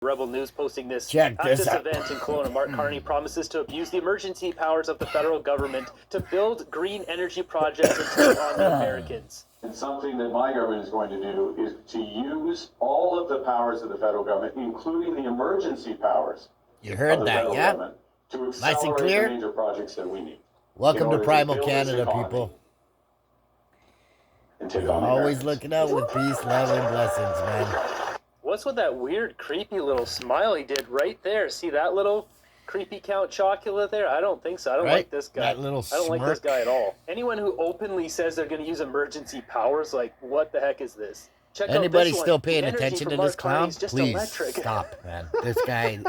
Rebel News posting this. Check At this this out. event in Kelowna, Mark Carney promises to abuse the emergency powers of the federal government to build green energy projects and take on the Americans. And something that my government is going to do is to use all of the powers of the federal government, including the emergency powers You of heard the that, federal yeah? government, to Nice and accelerate clear? the major projects that we need. Welcome in to order Primal build this Canada, economy people. And take on the Always Americans. looking out with peace, love, and blessings, man. What's with that weird, creepy little smile he did right there? See that little creepy Count Chocula there? I don't think so. I don't Right? like this guy. That little I don't like this smirk. guy at all. Anyone who openly says they're going to use emergency powers, like, what the heck is this? Check Anybody out this still one. paying The energy attention from to this Mark Carney clown? is just Please electric. stop, man. This guy,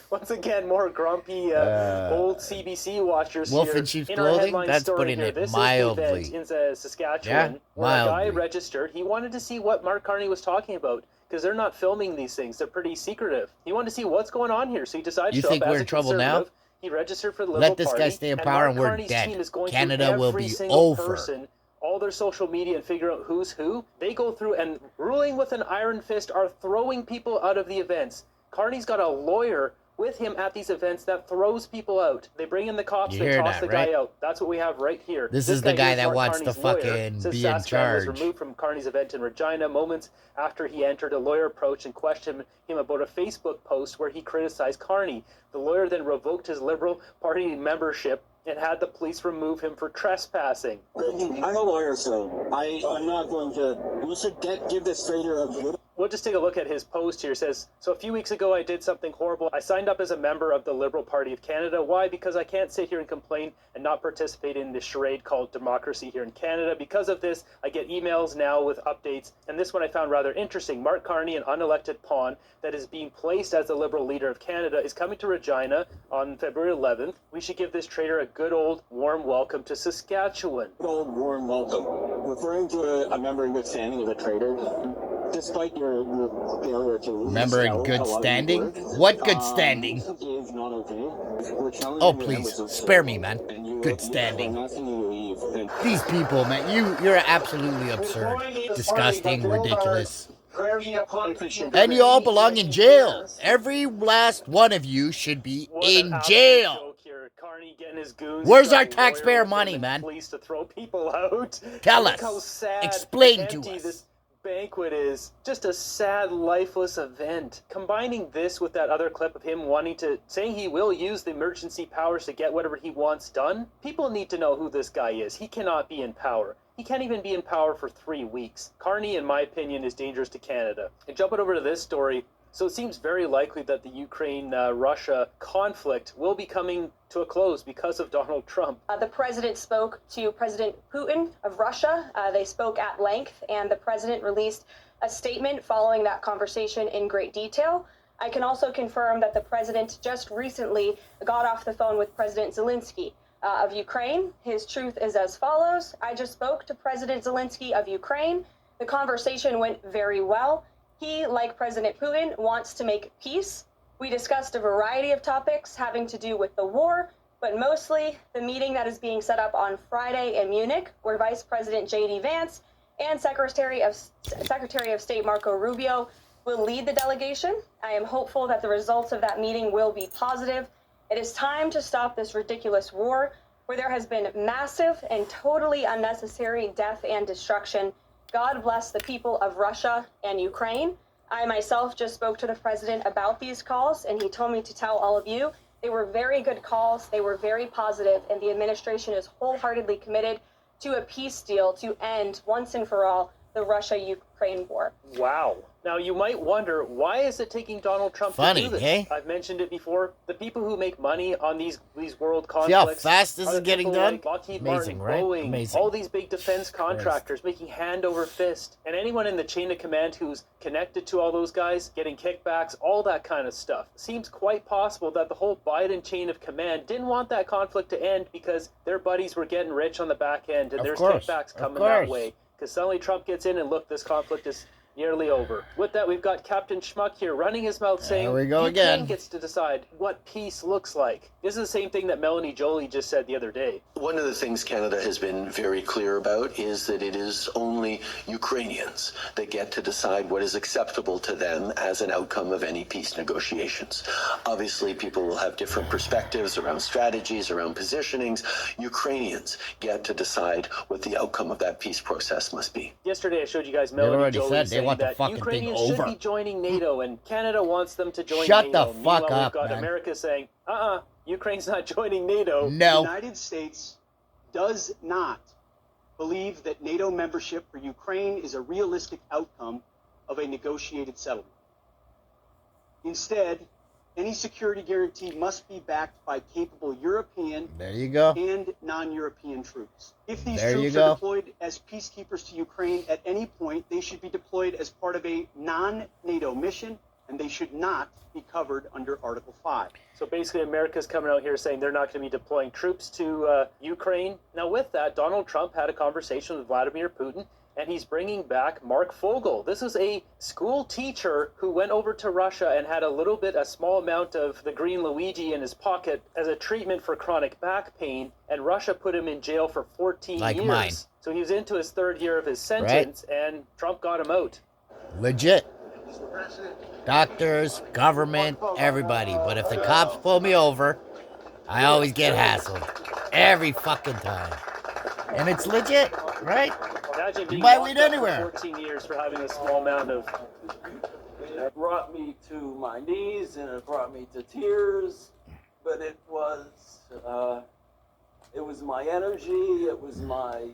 Once again, more grumpy old CBC watchers Wolf here. in sheep's In our clothing? headline That's story putting here, it this mildly. is the event in Saskatchewan Yeah, where a guy mildly. registered. He wanted to see what Mark Carney was talking about because they're not filming these things. They're pretty secretive. He wanted to see what's going on here, so he decided You to show think up we're as in a trouble now? conservative. He registered for the Liberal let this Party, guy stay in and power Mark and we're Carney's dead. team is going Canada through will every be single over. person, all their social media, and figure out who's who. They go through and, ruling with an iron fist, are throwing people out of the events. Carney's got a lawyer with him at these events that throws people out. They bring in the cops, You they hear toss that, the right? guy out. That's what we have right here. This is the guy here that Mark wants to Carney's lawyer. fucking Says be in Saskatchewan was charge. removed from Carney's event in Regina moments after he entered. A lawyer approached and questioned him about a Facebook post where he criticized Carney. The lawyer then revoked his Liberal Party membership and had the police remove him for trespassing. I'm a lawyer, so I'm not going to. We should give this traitor a good. We'll just take a look at his post here. It says, so a few weeks ago I did something horrible. I signed up as a member of the Liberal Party of Canada. Why? Because I can't sit here and complain and not participate in this charade called democracy here in Canada. Because of this, I get emails now with updates. And this one I found rather interesting. Mark Carney, an unelected pawn that is being placed as the Liberal leader of Canada, is coming to Regina on February 11th. We should give this traitor a good old warm welcome to Saskatchewan. Good old warm welcome. Referring to a member in good standing of a traitor, despite your failure to Member in expel good a lot of standing? people, What good standing? is not okay. We're challenging Oh, the please, members of- spare me, man. and you- Good you- standing. I'm asking you to leave. And These people, man, you're absolutely absurd, disgusting, ridiculous. And you all belong in jail. Every last one of you should be What an in absolute jail. joke here. Carney getting his goons. Where's our driving taxpayer lawyer with money, him and man? Police to throw people out. Tell Look us. how sad, Explain to empty us. This banquet is just a sad, lifeless event. Combining this with that other clip of him saying he will use the emergency powers to get whatever he wants done. People need to know who this guy is. He cannot be in power. He can't even be in power for 3 weeks. Carney, in my opinion, is dangerous to Canada. And jumping over to this story, so it seems very likely that the Ukraine-Russia conflict will be coming to a close because of Donald Trump. The president spoke to President Putin of Russia. They spoke at length, and the president released a statement following that conversation in great detail. I can also confirm that the president just recently got off the phone with President Zelensky of Ukraine. His truth is as follows. I just spoke to President Zelensky of Ukraine. The conversation went very well. He, like President Putin, wants to make peace. We discussed a variety of topics having to do with the war, but mostly the meeting that is being set up on Friday in Munich, where Vice President J.D. Vance and Secretary of State Marco Rubio will lead the delegation. I am hopeful that the results of that meeting will be positive. It is time to stop this ridiculous war where there has been massive and totally unnecessary death and destruction. God bless the people of Russia and Ukraine. I myself just spoke to the president about these calls, and he told me to tell all of you they were very good calls, they were very positive, and the administration is wholeheartedly committed to a peace deal to end once and for all the Russia-Ukraine war. Wow. Now, you might wonder, why is it taking Donald Trump Funny, to do this? eh? I've mentioned it before. The people who make money on these world See how conflicts... fast this are is the getting people done? like Lockheed Amazing, Martin, right? Boeing, Amazing. all these big defense contractors making hand over fist. And anyone in the chain of command who's connected to all those guys, getting kickbacks, all that kind of stuff. Seems quite possible that the whole Biden chain of command didn't want that conflict to end because their buddies were getting rich on the back end, and Of there's course, kickbacks of coming that course. way. Because suddenly Trump gets in and look, this conflict is nearly over. With that, we've got Captain Schmuck here running his mouth saying, There we go Ukraine again. gets to decide what peace looks like. This is the same thing that Melanie Joly just said the other day. One of the things Canada has been very clear about is that it is only Ukrainians that get to decide what is acceptable to them as an outcome of any peace negotiations. Obviously, people will have different perspectives around strategies, around positionings. Ukrainians get to decide what the outcome of that peace process must be. Yesterday, I showed you guys They Melanie already Joly said they saying want the that fucking thing Ukrainians over. should be joining NATO, and Canada wants them to join Shut NATO. the fuck Meanwhile, up, we've got man. America saying, Ukraine's not joining NATO. The No. United States does not believe that NATO membership for Ukraine is a realistic outcome of a negotiated settlement. Instead, any security guarantee must be backed by capable European There you go. and non-European troops. If these There you troops go. are deployed as peacekeepers to Ukraine at any point, they should be deployed as part of a non-NATO mission, and they should not be covered under Article 5. So basically, America's coming out here saying they're not going to be deploying troops to Ukraine. Now, with that, Donald Trump had a conversation with Vladimir Putin, and he's bringing back Mark Fogel. This is a school teacher who went over to Russia and had a small amount of the green Luigi in his pocket as a treatment for chronic back pain, and Russia put him in jail for 14 Like years. mine. So he was into his third year of his sentence, and Trump got him out. Legit. Doctors, government, everybody. But if the cops pull me over, I always get hassled. Every fucking time. And it's legit, right? Imagine being might locked wait up for anywhere. 14 years for having a small amount of... It brought me to my knees and it brought me to tears, but it was my energy, it was my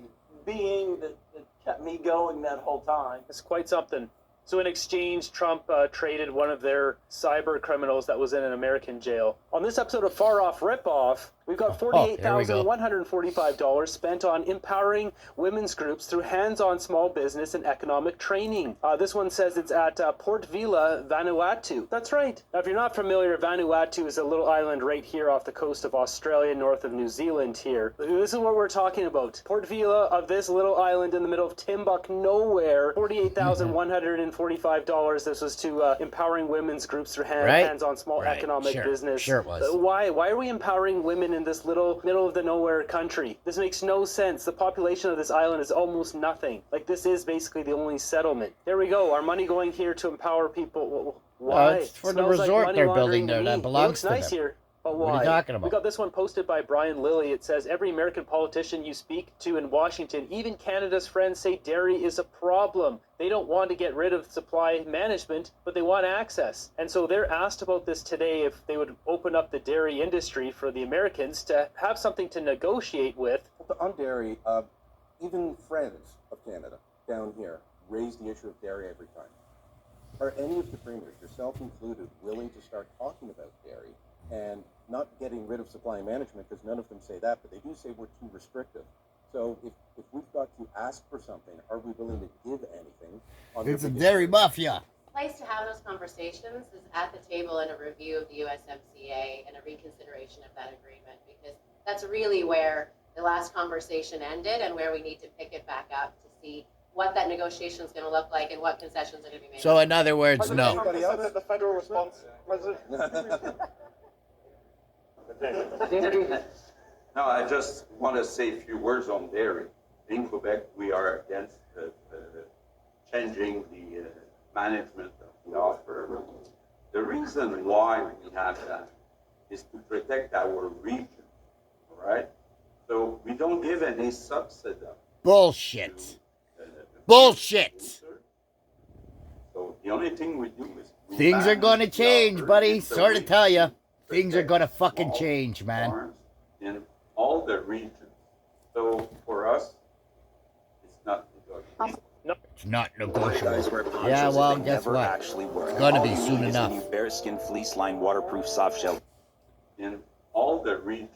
being that kept me going that whole time. It's quite something. So in exchange, Trump traded one of their cyber criminals that was in an American jail. On this episode of Far Off Ripoff, we've got $48,145 spent on empowering women's groups through hands-on small business and economic training. This one says it's at Port Vila, Vanuatu. That's right. Now, if you're not familiar, Vanuatu is a little island right here off the coast of Australia, north of New Zealand here. This is what we're talking about. Port Vila of this little island in the middle of Timbuk nowhere, $48,145. This was to empowering women's groups through hands-on small economic business. Sure it was. Why are we empowering women in this little middle of the nowhere country? This makes no sense. The population of this island is almost nothing. Like, this is basically the only settlement. There we go. Our money going here to empower people. Why? It's for the Smells like resort money they're laundering building there to that me. belongs It looks to nice them. here. But why? What are you talking about? We got this one posted by Brian Lilly. It says, every American politician you speak to in Washington, even Canada's friends, say dairy is a problem. They don't want to get rid of supply management, but they want access. And so they're asked about this today, if they would open up the dairy industry for the Americans to have something to negotiate with. On dairy, even friends of Canada down here raise the issue of dairy every time. Are any of the premiers, yourself included, willing to start talking about dairy and not getting rid of supply management, because none of them say that, but they do say we're too restrictive. So if we've got to ask for something, are we willing to give anything? It's a dairy mafia. Place to have those conversations is at the table in a review of the USMCA and a reconsideration of that agreement, because that's really where the last conversation ended and where we need to pick it back up to see what that negotiation is going to look like and what concessions are going to be made. So in other words, no. The federal response, President. No, I just want to say a few words on dairy. In Quebec, we are against changing the management of the offer. The reason why we have that is to protect our region, all right? So we don't give any subsidy. Bullshit. Bullshit. So the only thing we do is... Things are going to change, buddy. Sorry to tell you. Things are going to fucking change, man. In all the regions. So for us, it's not negotiable. It's not negotiable. Yeah, well, guess what? It's going to be soon enough. Bearskin fleece lined waterproof soft shell. In all the regions.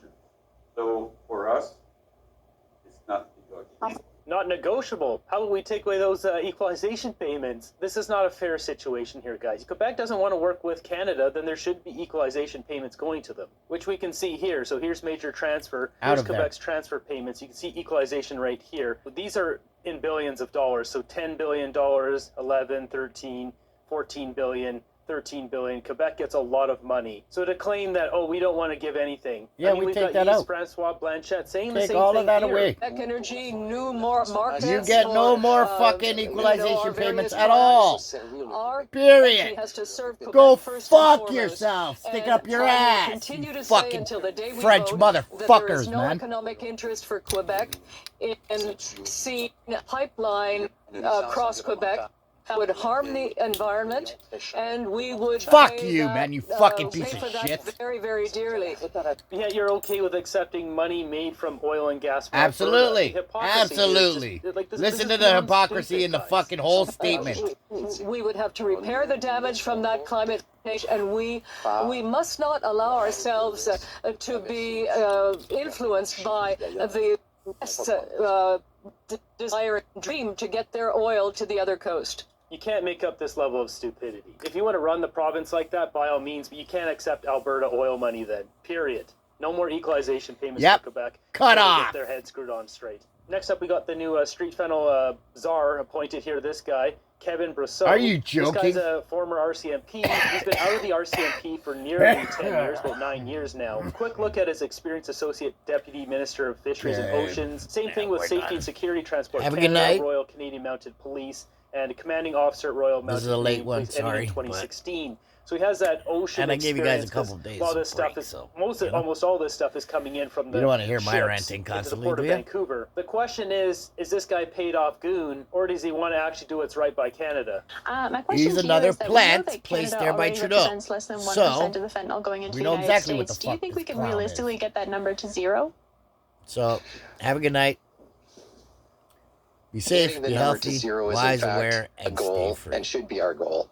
So for us, it's not negotiable. Not negotiable. How will we take away those equalization payments? This is not a fair situation here, guys. Quebec doesn't want to work with Canada, then there should be equalization payments going to them, which we can see here. So here's major transfer. Here's Quebec's transfer payments. You can see equalization right here. But these are in billions of dollars. So $10 billion, 11, 13, 14 billion, 13 billion. Quebec gets a lot of money. So to claim that, oh, we don't want to give anything. Yeah, I mean, we we've take got that Yves out. Francois Blanchette saying the Take same all thing of that here. away. Quebec Energy, new more markets. You get no for, more fucking equalization our payments various at all. products. Our Period. country has to serve Quebec Go first and fuck foremost. yourself. Stick And up your I will ass. continue You to say fucking until the day we French vote that there is motherfuckers, no man. economic interest for Quebec in seeing a pipeline across Quebec that would harm the environment, and we would Fuck pay you, that, man, you fucking piece pay of for that shit. very, very dearly. Yet you're okay with accepting money made from oil and gas. from Absolutely. Alberta. The hypocrisy here is Absolutely. just, like, this Listen is to the beyond hypocrisy stupid, in the guys. fucking whole statement. We would have to repair the damage from that climate change, and we must not allow ourselves to be influenced by the West's desire and dream to get their oil to the other coast. You can't make up this level of stupidity. If you want to run the province like that, by all means, but you can't accept Alberta oil money then. Period. No more equalization payments Yep. for Quebec. Cut Until they off. Get their heads screwed on straight. Next up, we got the new street fennel czar appointed here. This guy, Kevin Brousseau. Are you This joking? guy's a former RCMP. He's been out of the RCMP for nearly 10 years, about 9 years now. Quick look at his experience: Associate Deputy Minister of Fisheries and Good. Oceans. Same thing Yeah, with we're Safety done. and Security Transport Have a good Canada, night. Royal Canadian Mounted Police, and Commanding Officer at Royal Mounted This is a late Canadian one, Police, ending sorry, in but- 2016. So he has that ocean And I gave you guys a experience, 'cause couple of days a lot of of this stuff break, is so, almost all this stuff is coming in from the You don't want to hear my ships ranting into constantly, the port do of you? Vancouver. The question is this guy paid off goon, or does he want to actually do what's right by Canada? My question He's to you another is that we know plant that placed Canada there by already Trudeau. represents less than 1% So, of the fentanyl going into we the know United exactly what the States. Do you fuck think we this can clown is. realistically get that number to zero? So, have a good night. Be safe, Getting the be number to healthy, zero is in wise, fact aware, a and goal stay free. and should be our goal.